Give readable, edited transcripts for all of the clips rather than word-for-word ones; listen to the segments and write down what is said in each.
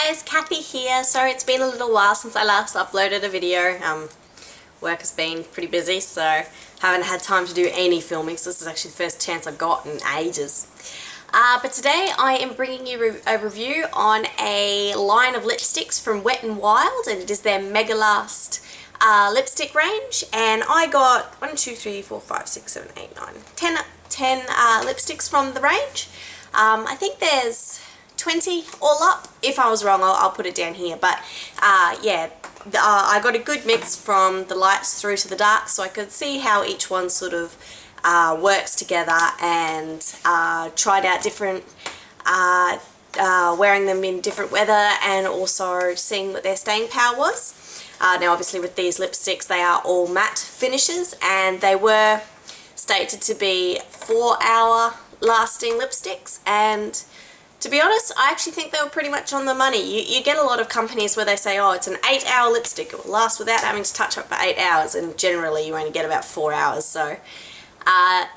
guys, Kathy here. Sorry it's been a little while since I last uploaded a video. Work has been pretty busy, so haven't had time to do any filming, so this is actually the first chance I've got in ages. But today I am bringing you a review on a line of lipsticks from Wet n Wild, and it is their Megalast lipstick range, and I got 10 lipsticks from the range. I think there's 20 all up. If I was wrong, I'll put it down here, but yeah, I got a good mix from the lights through to the dark, so I could see how each one sort of works together, and tried out different wearing them in different weather, and also seeing what their staying power was. Now obviously with these lipsticks they are all matte finishes, and they were stated to be 4-hour lasting lipsticks, and to be honest, I actually think they were pretty much on the money. You get a lot of companies where they say, oh, it's an 8-hour lipstick, it will last without having to touch up for 8 hours, and generally you only get about 4 hours. So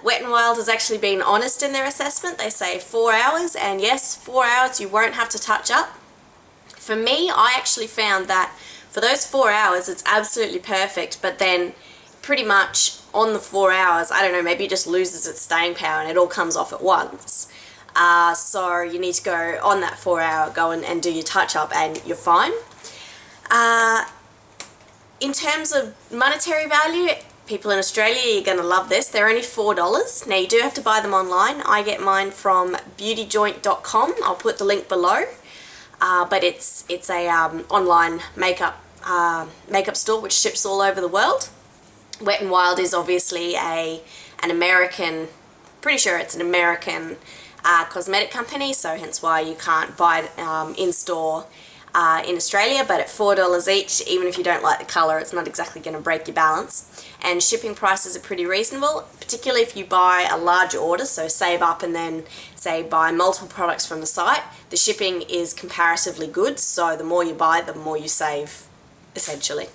Wet n Wild has actually been honest in their assessment. They say 4 hours, and yes, 4 hours you won't have to touch up. For me, I actually found that for those 4 hours it's absolutely perfect, but then pretty much on the 4 hours, I don't know, maybe it just loses its staying power and it all comes off at once. So you need to go on that 4 hour, go and do your touch up, and you're fine. In terms of monetary value, people in Australia, you're going to love this. They're only $4. Now you do have to buy them online. I get mine from beautyjoint.com. I'll put the link below. But it's a online makeup store which ships all over the world. Wet n Wild is obviously an American, pretty sure it's an American cosmetic company, so hence why you can't buy it in-store in Australia, but at $4 each, even if you don't like the colour, it's not exactly going to break your balance. And shipping prices are pretty reasonable, particularly if you buy a large order, so save up and then say buy multiple products from the site. The shipping is comparatively good, so the more you buy, the more you save, essentially.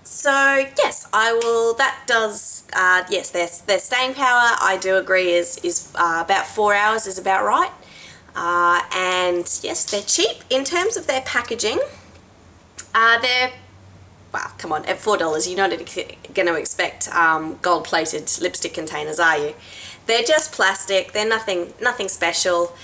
So yes, yes, their staying power, I do agree, is about 4 hours is about right. And yes, they're cheap. In terms of their packaging, they're, well, come on, at $4 you're not going to expect gold-plated lipstick containers, are you? They're just plastic, they're nothing special.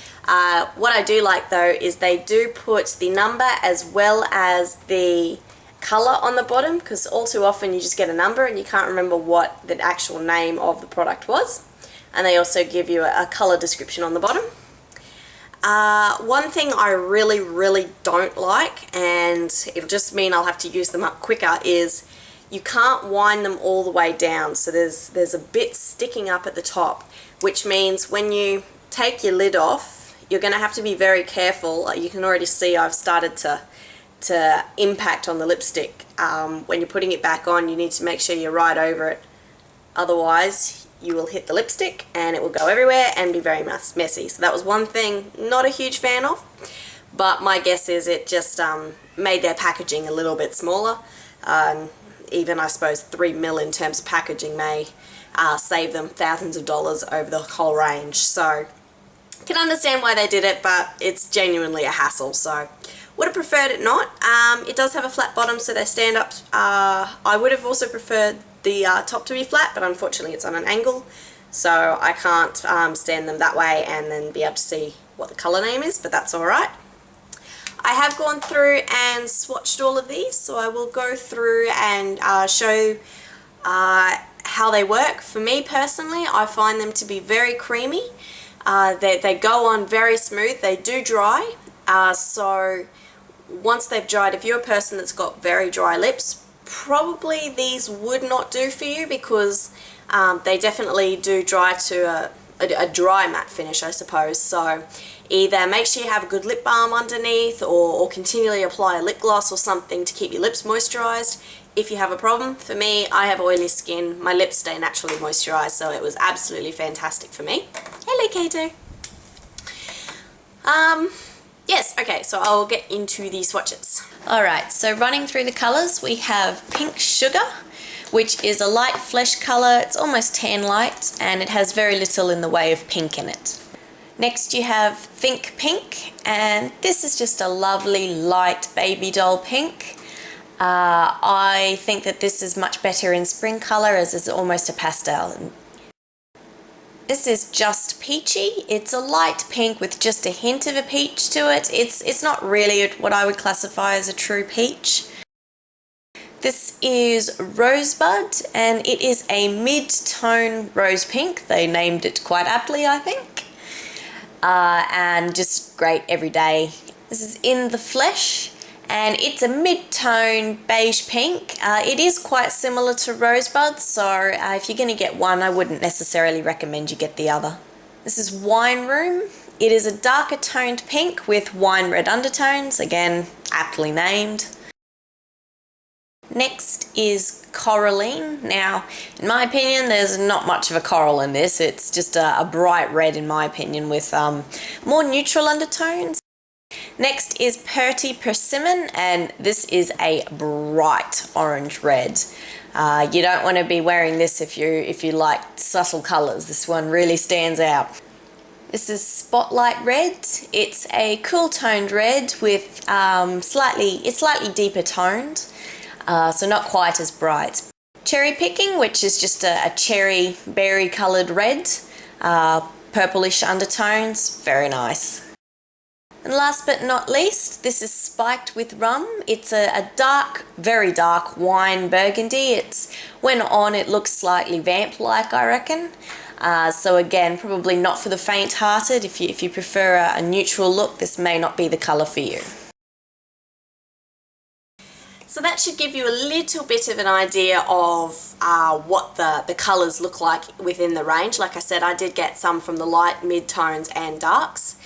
What I do like though is they do put the number as well as the colour on the bottom, because all too often you just get a number and you can't remember what the actual name of the product was. And they also give you a colour description on the bottom. One thing I really don't like, and it'll just mean I'll have to use them up quicker, is you can't wind them all the way down. So there's a bit sticking up at the top, which means when you take your lid off, you're going to have to be very careful. You can already see I've started to impact on the lipstick. When you're putting it back on, you need to make sure you're right over it, otherwise you will hit the lipstick and it will go everywhere and be very messy. So that was one thing not a huge fan of, but my guess is it just made their packaging a little bit smaller. Even I suppose 3mm in terms of packaging may save them thousands of dollars over the whole range. So I can understand why they did it, but it's genuinely a hassle, so would have preferred it not. It does have a flat bottom, so they stand up. I would have also preferred the top to be flat, but unfortunately it's on an angle, so I can't stand them that way and then be able to see what the colour name is, but that's alright. I have gone through and swatched all of these, so I will go through and show how they work. For me personally, I find them to be very creamy. They go on very smooth. They do dry, so once they've dried, if you're a person that's got very dry lips, probably these would not do for you, because they definitely do dry to a dry matte finish, I suppose. So either make sure you have a good lip balm underneath, or continually apply a lip gloss or something to keep your lips moisturised if you have a problem. For me, I have oily skin, my lips stay naturally moisturised, so it was absolutely fantastic for me. Hello, Kato. Yes, okay, so I'll get into the swatches. Alright, so running through the colours, we have Pink Sugar, which is a light flesh colour. It's almost tan light, and it has very little in the way of pink in it. Next you have Think Pink, and this is just a lovely light baby doll pink. I think that this is much better in spring colour as it's almost a pastel. This is just Peachy. It's a light pink with just a hint of a peach to it. It's not really what I would classify as a true peach. This is Rosebud, and it is a mid-tone rose pink. They named it quite aptly, I think. And just great every day. This is In the Flesh, and it's a mid-tone beige pink. It is quite similar to Rosebud, so if you're going to get one, I wouldn't necessarily recommend you get the other. This is Wine Room. It is a darker toned pink with wine red undertones, again aptly named. Next is Coraline. Now, in my opinion, there's not much of a coral in this. It's just a bright red, in my opinion, with more neutral undertones. Next is Purty Persimmon, and this is a bright orange red. You don't want to be wearing this if you like subtle colours. This one really stands out. This is Stoplight Red. It's a cool toned red with slightly deeper toned. So not quite as bright. Cherry Picking, which is just a cherry berry coloured red, purplish undertones, very nice. And last but not least, this is Spiked with Rum. It's a dark, very dark wine burgundy. When on, it looks slightly vamp-like, I reckon. So again, probably not for the faint-hearted. If you prefer a neutral look, this may not be the colour for you. So that should give you a little bit of an idea of what the colours look like within the range. Like I said, I did get some from the light, mid-tones and darks.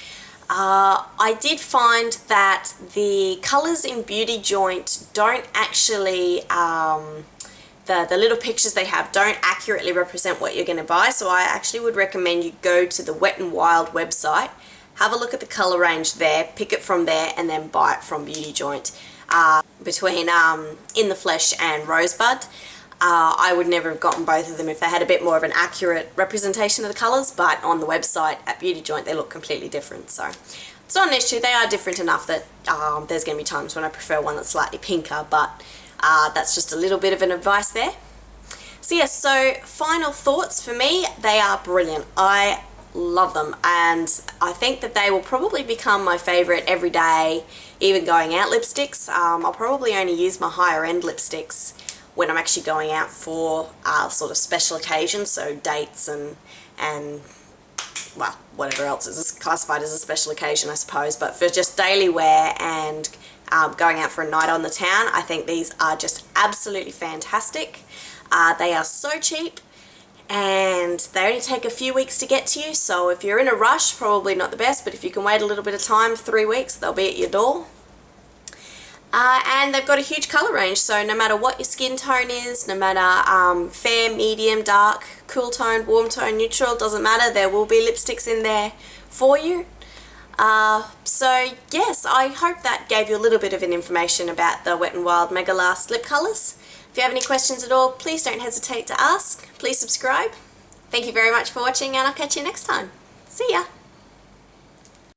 I did find that the colours in Beauty Joint don't actually, the little pictures they have don't accurately represent what you're going to buy. So I actually would recommend you go to the Wet n Wild website, have a look at the colour range there, pick it from there and then buy it from Beauty Joint. Between In the Flesh and Rosebud. I would never have gotten both of them if they had a bit more of an accurate representation of the colours, but on the website at Beauty Joint they look completely different. So it's not an issue, they are different enough that there's going to be times when I prefer one that's slightly pinker, but that's just a little bit of an advice there. So yeah, so final thoughts for me, they are brilliant. I love them, and I think that they will probably become my favourite everyday, even going out lipsticks. I'll probably only use my higher end lipsticks when I'm actually going out for sort of special occasions, so dates and well, whatever else is classified as a special occasion, I suppose. But for just daily wear and going out for a night on the town, I think these are just absolutely fantastic. They are so cheap, and they only take a few weeks to get to you, so if you're in a rush, probably not the best, but if you can wait a little bit of time, 3 weeks, they'll be at your door. And they've got a huge colour range, so no matter what your skin tone is, no matter fair, medium, dark, cool tone, warm tone, neutral, doesn't matter, there will be lipsticks in there for you. So yes, I hope that gave you a little bit of an information about the Wet n Wild Megalast lip colours. If you have any questions at all, please don't hesitate to ask. Please subscribe. Thank you very much for watching, and I'll catch you next time. See ya!